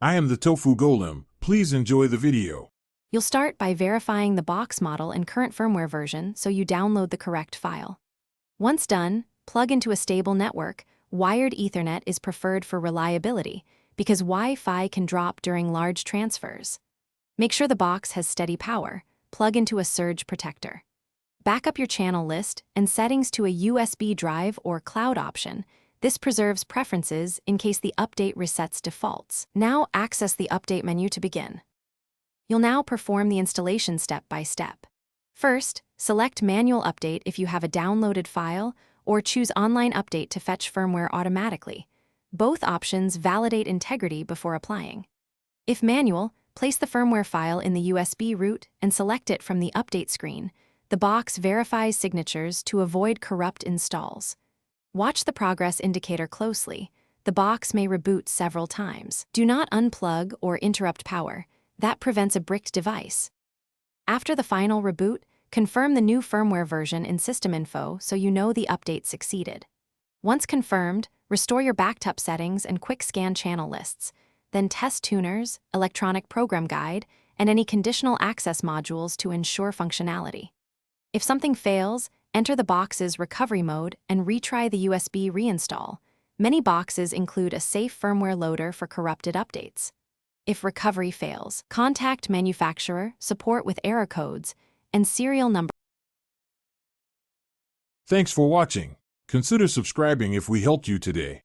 I am the Tofu Golem. Please enjoy the video. You'll start by verifying the box model and current firmware version so you download the correct file. Once done, plug into a stable network. Wired Ethernet is preferred for reliability because Wi-Fi can drop during large transfers. Make sure the box has steady power. Plug into a surge protector. Back up your channel list and settings to a USB drive or cloud option. This preserves preferences in case the update resets defaults. Now access the update menu to begin. You'll now perform the installation step by step. First, select Manual Update if you have a downloaded file, or choose Online Update to fetch firmware automatically. Both options validate integrity before applying. If manual, place the firmware file in the USB root and select it from the update screen. The box verifies signatures to avoid corrupt installs. Watch the progress indicator closely. The box may reboot several times. Do not unplug or interrupt power. That prevents a bricked device. After the final reboot, confirm the new firmware version in System Info so you know the update succeeded. Once confirmed, restore your backed up settings and quick scan channel lists. Then test tuners, electronic program guide, and any conditional access modules to ensure functionality. If something fails, enter the box's recovery mode and retry the USB reinstall. Many boxes include a safe firmware loader for corrupted updates. If recovery fails, contact manufacturer, support with error codes, and serial number. Thanks for watching. Consider subscribing if we helped you today.